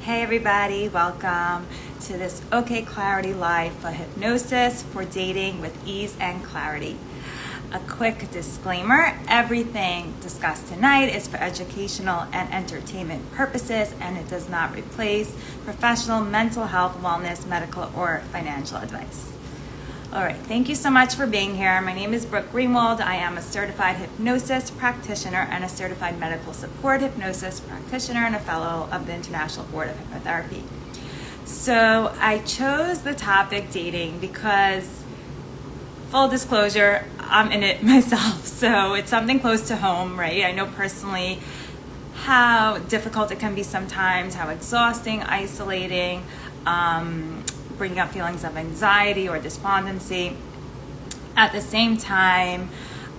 Hey everybody, welcome to this OKclarity Live for Hypnosis for Dating with Ease and Clarity. A quick disclaimer, everything discussed tonight is for educational and entertainment purposes and it does not replace professional mental health, wellness, medical, or financial advice. All right, thank you so much for being here. My name is Brooke Greenwald. I am a certified hypnosis practitioner and a certified medical support hypnosis practitioner and a fellow of the International Board of Hypnotherapy. So I chose the topic dating because, full disclosure, I'm in it myself. So it's something close to home, right? I know personally how difficult it can be sometimes, how exhausting, isolating, bringing up feelings of anxiety or despondency. At the same time,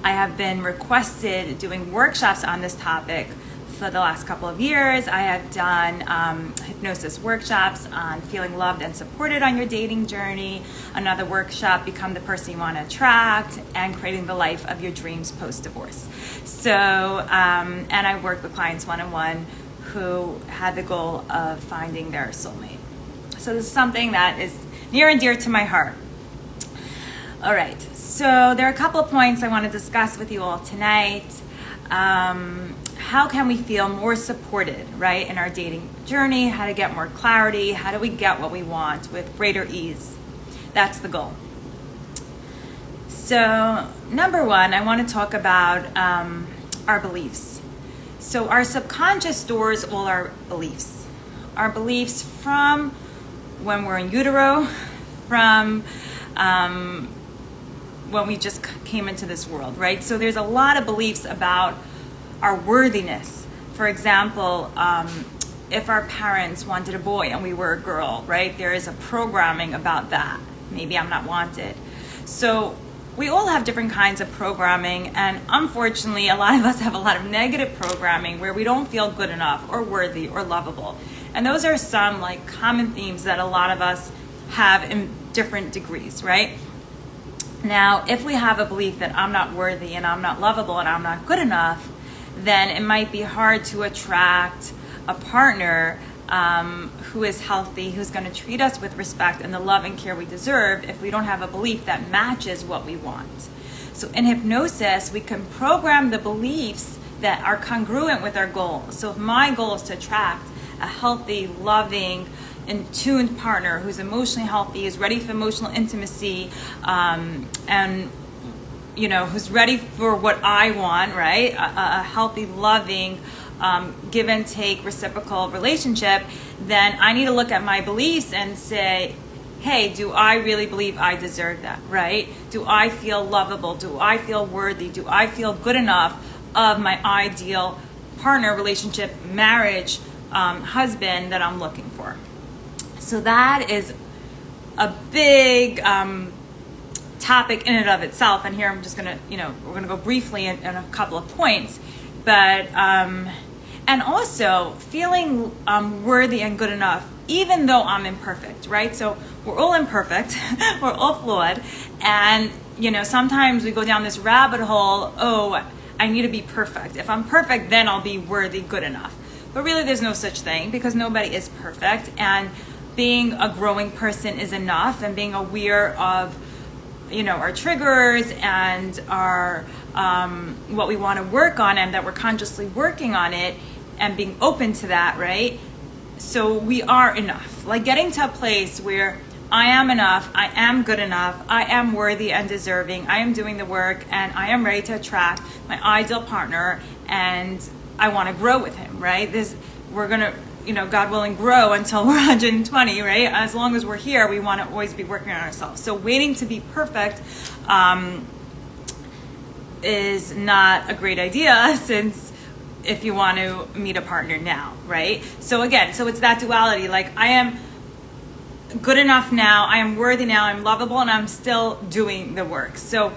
I have been requested doing workshops on this topic for the last couple of years. I have done hypnosis workshops on feeling loved and supported on your dating journey, another workshop, become the person you want to attract, and creating the life of your dreams post-divorce. So, and I work with clients one-on-one who had the goal of finding their soulmate. So this is something that is near and dear to my heart. All right, so there are a couple of points I want to discuss with you all tonight. How can we feel more supported, right, in our dating journey? How to get more clarity? How do we get what we want with greater ease? That's the goal. So number one, I want to talk about our beliefs. So our subconscious stores all our beliefs. Our beliefs from when we're in utero, from when we just came into this world, right? So there's a lot of beliefs about our worthiness. For example, if our parents wanted a boy and we were a girl, right? There is a programming about that. Maybe I'm not wanted. So we all have different kinds of programming, and unfortunately, a lot of us have a lot of negative programming where we don't feel good enough or worthy or lovable. And those are some like common themes that a lot of us have in different degrees, right? Now, if we have a belief that I'm not worthy and I'm not lovable and I'm not good enough, then it might be hard to attract a partner who is healthy, who's going to treat us with respect and the love and care we deserve if we don't have a belief that matches what we want. So in hypnosis, we can program the beliefs that are congruent with our goal. So if my goal is to attract a healthy, loving, in tuned partner who's emotionally healthy, is ready for emotional intimacy, and who's ready for what I want, right? A healthy, loving, give and take, reciprocal relationship. Then I need to look at my beliefs and say, hey, do I really believe I deserve that, right? Do I feel lovable? Do I feel worthy? Do I feel good enough of my ideal partner, relationship, marriage, husband that I'm looking for? So that is a big topic in and of itself. And here I'm just gonna, we're gonna go briefly in a couple of points, but and also feeling worthy and good enough, even though I'm imperfect, right? So we're all imperfect, we're all flawed, and sometimes we go down this rabbit hole. Oh, I need to be perfect. If I'm perfect, then I'll be worthy, good enough. But really, there's no such thing because nobody is perfect, and being a growing person is enough, and being aware of our triggers and our what we want to work on, and that we're consciously working on it and being open to that, right? So we are enough. Like getting to a place where I am enough, I am good enough, I am worthy and deserving, I am doing the work, and I am ready to attract my ideal partner, and I want to grow with him, right? We're going to, God willing, grow until we're 120, right? As long as we're here, we want to always be working on ourselves. So waiting to be perfect is not a great idea, since if you want to meet a partner now, right? So again, it's that duality. Like I am good enough now, I am worthy now, I'm lovable, and I'm still doing the work. So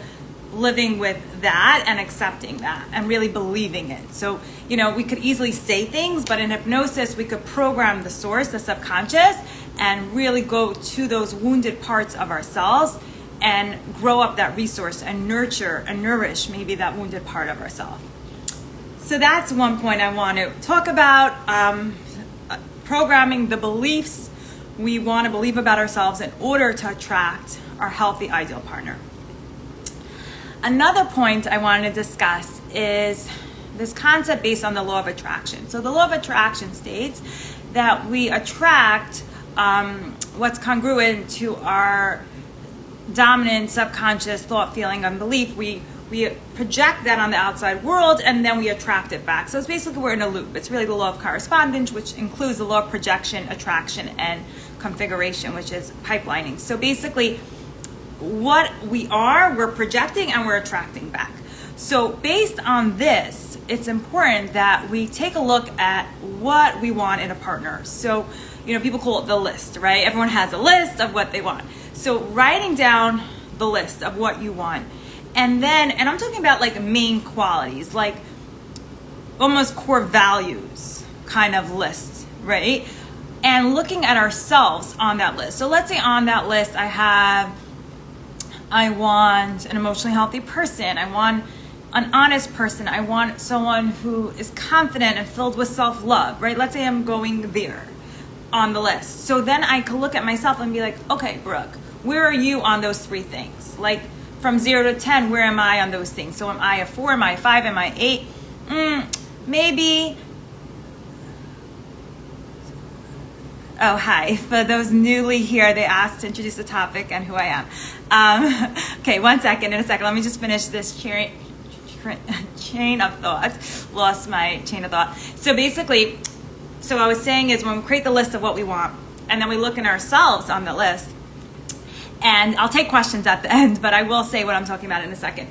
living with that and accepting that and really believing it. So, we could easily say things, but in hypnosis, we could program the source, the subconscious, and really go to those wounded parts of ourselves and grow up that resource and nurture and nourish maybe that wounded part of ourselves. So that's one point I want to talk about. programming the beliefs we want to believe about ourselves in order to attract our healthy ideal partner. Another point I wanted to discuss is this concept based on the law of attraction. So the law of attraction states that we attract what's congruent to our dominant subconscious thought, feeling, and belief. We project that on the outside world, and then we attract it back. So it's basically we're in a loop. It's really the law of correspondence, which includes the law of projection, attraction, and configuration, which is pipelining. So basically, what we are, we're projecting and we're attracting back. So based on this, it's important that we take a look at what we want in a partner. So, people call it the list, right? Everyone has a list of what they want. So writing down the list of what you want. And I'm talking about like main qualities, like almost core values kind of lists, right? And looking at ourselves on that list. So let's say on that list I want an emotionally healthy person. I want an honest person. I want someone who is confident and filled with self-love, right? Let's say I'm going there on the list. So then I could look at myself and be like, okay, Brooke, where are you on those three things? Like from 0 to 10, where am I on those things? So am I a 4? Am I a 5? Am I 8? Maybe. Oh, hi. For those newly here, they asked to introduce the topic and who I am. Okay, 1 second. In a second, let me just finish this chain of thought. Lost my chain of thought. So basically, I was saying is when we create the list of what we want, and then we look in ourselves on the list, and I'll take questions at the end, but I will say what I'm talking about in a second.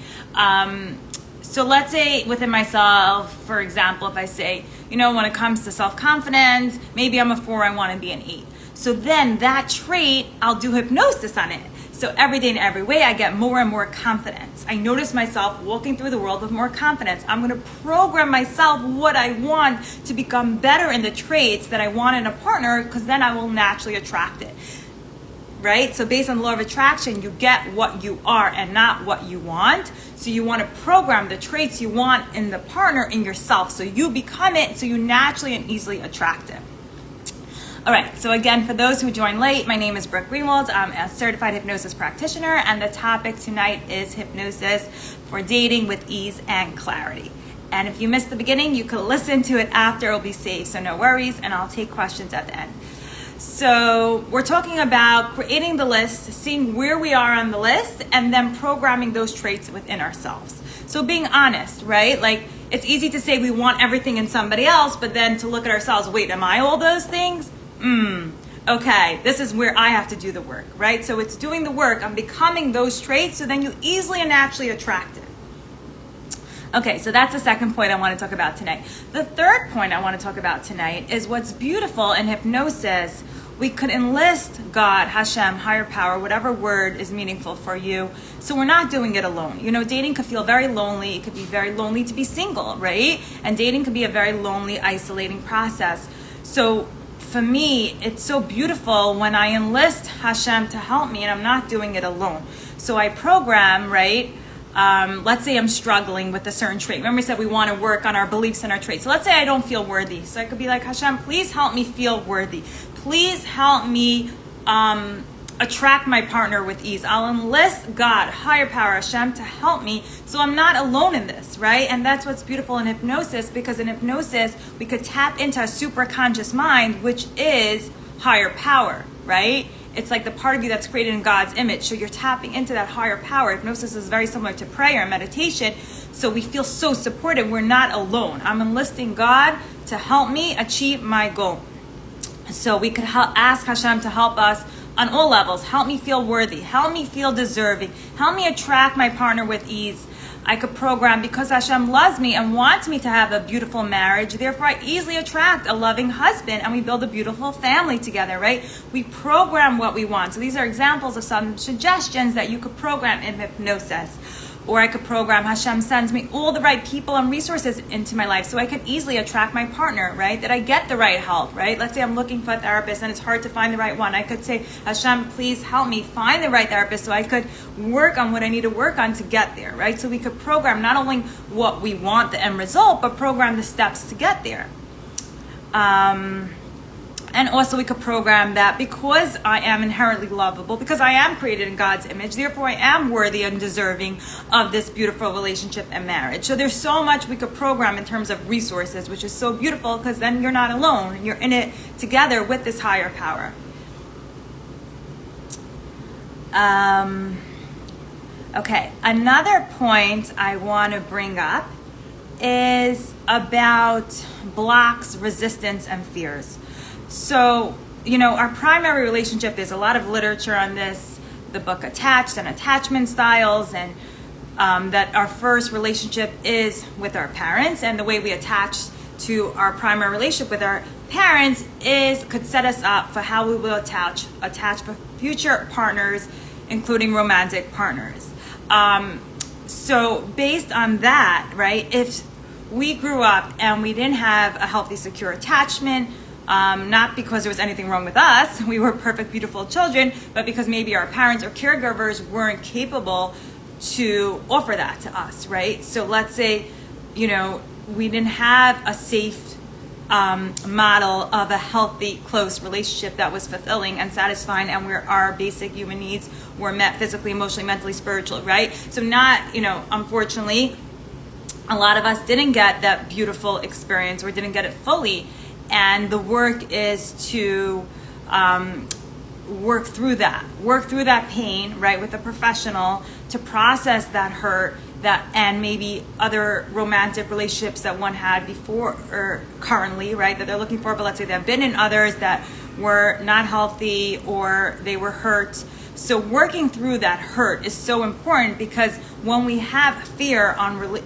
So let's say within myself, for example, if I say, when it comes to self-confidence, maybe I'm a 4, I want to be an 8. So then that trait, I'll do hypnosis on it. So every day and every way, I get more and more confidence. I notice myself walking through the world with more confidence. I'm going to program myself what I want to become better in the traits that I want in a partner, because then I will naturally attract it. Right? So based on the law of attraction, you get what you are and not what you want. So you want to program the traits you want in the partner in yourself. So you become it, so you naturally and easily attract it. All right, so again, for those who joined late, my name is Brooke Greenwald. I'm a certified hypnosis practitioner, and the topic tonight is hypnosis for dating with ease and clarity. And if you missed the beginning, you can listen to it after. It'll be safe, so no worries, and I'll take questions at the end. So we're talking about creating the list, seeing where we are on the list, and then programming those traits within ourselves. So being honest, right? Like, it's easy to say we want everything in somebody else, but then to look at ourselves, wait, am I all those things? Okay, this is where I have to do the work, right? So it's doing the work. I'm becoming those traits, so then you easily and naturally attract it. Okay, so that's the second point I want to talk about tonight. The third point I want to talk about tonight is what's beautiful in hypnosis. We could enlist God, Hashem, higher power, whatever word is meaningful for you. So we're not doing it alone. Dating could feel very lonely. It could be very lonely to be single, right? And dating could be a very lonely, isolating process. So for me, it's so beautiful when I enlist Hashem to help me and I'm not doing it alone. So I program, right? Let's say I'm struggling with a certain trait. Remember we said we want to work on our beliefs and our traits. So let's say I don't feel worthy. So I could be like, Hashem, please help me feel worthy. Please help me attract my partner with ease. I'll enlist God, higher power, Hashem, to help me so I'm not alone in this, right? And that's what's beautiful in hypnosis, because in hypnosis, we could tap into a superconscious mind, which is higher power, right? It's like the part of you that's created in God's image. So you're tapping into that higher power. Hypnosis is very similar to prayer and meditation. So we feel so supported. We're not alone. I'm enlisting God to help me achieve my goal. So we could ask Hashem to help us on all levels. Help me feel worthy. Help me feel deserving. Help me attract my partner with ease. I could program, because Hashem loves me and wants me to have a beautiful marriage, therefore I easily attract a loving husband and we build a beautiful family together, right? We program what we want. So these are examples of some suggestions that you could program in hypnosis. Or I could program, Hashem sends me all the right people and resources into my life so I can easily attract my partner, right? That I get the right help, right? Let's say I'm looking for a therapist and it's hard to find the right one. I could say, Hashem, please help me find the right therapist so I could work on what I need to work on to get there, right? So we could program not only what we want, the end result, but program the steps to get there. And And also we could program that because I am inherently lovable, because I am created in God's image, therefore I am worthy and deserving of this beautiful relationship and marriage. So there's so much we could program in terms of resources, which is so beautiful, because then you're not alone. You're in it together with this higher power. Okay, another point I want to bring up is about blocks, resistance, and fears. So, our primary relationship, there's a lot of literature on this, the book Attached and Attachment Styles, and that our first relationship is with our parents, and the way we attach to our primary relationship with our parents could set us up for how we will attach for future partners, including romantic partners. So based on that, right, if we grew up and we didn't have a healthy, secure attachment, not because there was anything wrong with us, we were perfect, beautiful children, but because maybe our parents or caregivers weren't capable to offer that to us, right? So let's say, we didn't have a safe model of a healthy, close relationship that was fulfilling and satisfying, and where our basic human needs were met physically, emotionally, mentally, spiritually, right? So unfortunately, a lot of us didn't get that beautiful experience or didn't get it fully. And the work is to work through that pain, right, with a professional to process that hurt, and maybe other romantic relationships that one had before or currently, right, that they're looking for, but let's say they've been in others that were not healthy or they were hurt. So working through that hurt is so important, because when we have fear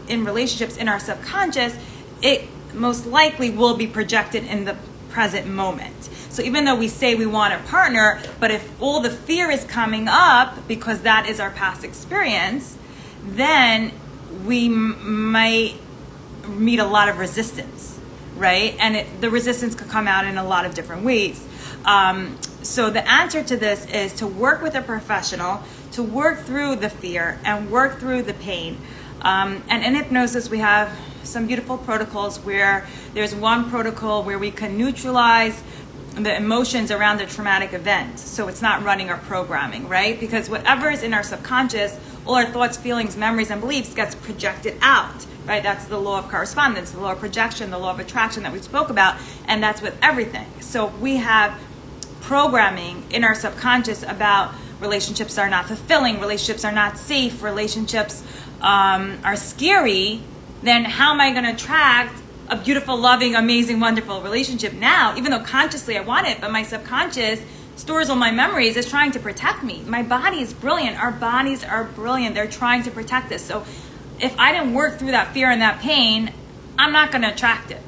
in relationships in our subconscious, it most likely will be projected in the present moment. So even though we say we want a partner, but if all the fear is coming up because that is our past experience, then we might meet a lot of resistance, right? And the resistance could come out in a lot of different ways. So the answer to this is to work with a professional, to work through the fear and work through the pain. And in hypnosis, we have some beautiful protocols where there's one protocol where we can neutralize the emotions around the traumatic event. So it's not running our programming, right? Because whatever is in our subconscious, all our thoughts, feelings, memories, and beliefs gets projected out, right? That's the law of correspondence, the law of projection, the law of attraction that we spoke about, and that's with everything. So we have programming in our subconscious about relationships are not fulfilling, relationships are not safe, relationships are scary. Then how am I going to attract a beautiful, loving, amazing, wonderful relationship now, even though consciously I want it, but my subconscious stores all my memories, is trying to protect me. My body is brilliant. Our bodies are brilliant. They're trying to protect us. So if I didn't work through that fear and that pain, I'm not going to attract it,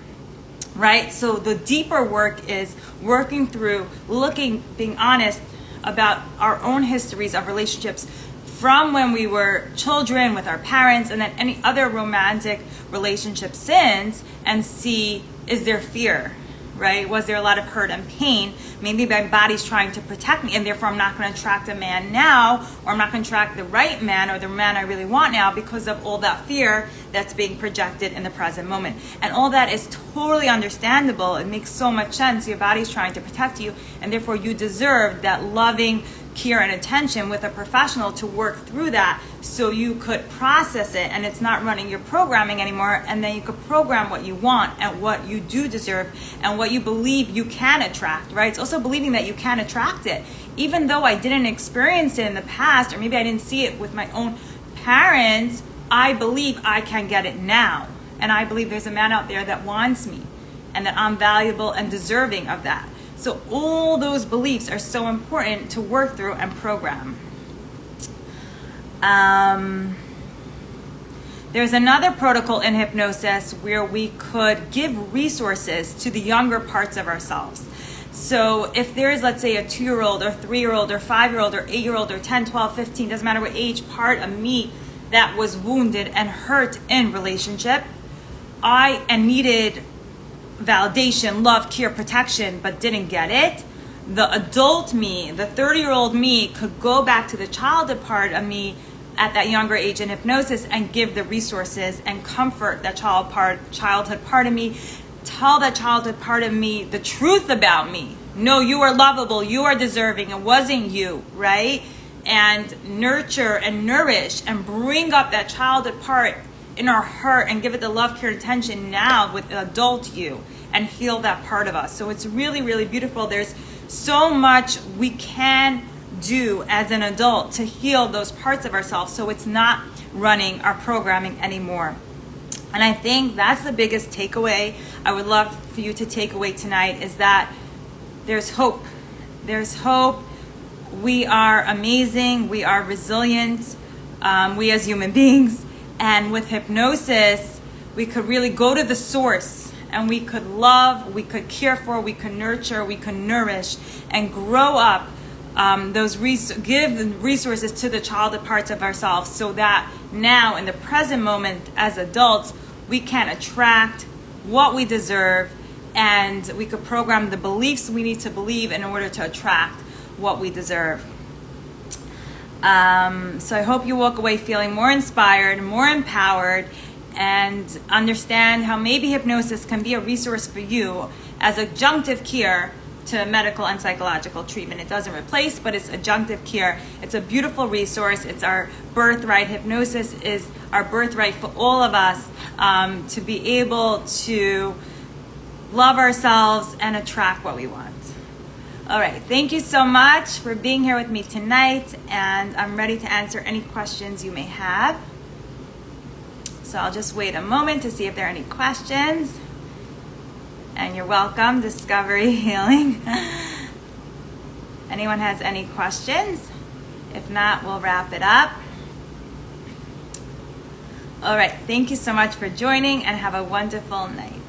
right? So the deeper work is working through, being honest about our own histories of relationships from when we were children with our parents, and then any other romantic relationship since, and see, is there fear, right? Was there a lot of hurt and pain? Maybe my body's trying to protect me, and therefore I'm not going to attract a man now, or I'm not going to attract the right man or the man I really want now, because of all that fear that's being projected in the present moment. And all that is totally understandable. It makes so much sense. Your body's trying to protect you, and therefore you deserve that loving care and attention with a professional to work through that, so you could process it and it's not running your programming anymore, and then you could program what you want and what you do deserve and what you believe you can attract, right? It's also believing that you can attract it. Even though I didn't experience it in the past, or maybe I didn't see it with my own parents, I believe I can get it now. And I believe there's a man out there that wants me, and that I'm valuable and deserving of that. So all those beliefs are so important to work through and program. There's another protocol in hypnosis where we could give resources to the younger parts of ourselves. So if there is, let's say, a 2-year-old or 3-year-old or 5-year-old or 8-year-old or 10, 12, 15, doesn't matter what age, part of me that was wounded and hurt in relationship, and needed validation, love, care, protection, but didn't get it, the adult me, the 30-year-old me, could go back to the childhood part of me at that younger age in hypnosis and give the resources and comfort that childhood part of me, tell that childhood part of me the truth about me, No, you are lovable, you are deserving, it wasn't you, right? And nurture and nourish and bring up that childhood part in our heart and give it the love, care, and attention now with the adult you, and heal that part of us. So it's really, really beautiful. There's so much we can do as an adult to heal those parts of ourselves so it's not running our programming anymore. And I think that's the biggest takeaway I would love for you to take away tonight, is that there's hope. There's hope. We are amazing. We are resilient. We as human beings. And with hypnosis, we could really go to the source, and we could love, we could care for, we could nurture, we could nourish, and grow up give the resources to the childhood parts of ourselves, so that now in the present moment as adults, we can attract what we deserve, and we could program the beliefs we need to believe in order to attract what we deserve. So I hope you walk away feeling more inspired, more empowered, and understand how maybe hypnosis can be a resource for you as adjunctive care to medical and psychological treatment. It doesn't replace, but it's adjunctive care. It's a beautiful resource. It's our birthright. Hypnosis is our birthright for all of us, to be able to love ourselves and attract what we want. All right, thank you so much for being here with me tonight, and I'm ready to answer any questions you may have. So I'll just wait a moment to see if there are any questions. And you're welcome, Discovery Healing. Anyone has any questions? If not, we'll wrap it up. All right, thank you so much for joining, and have a wonderful night.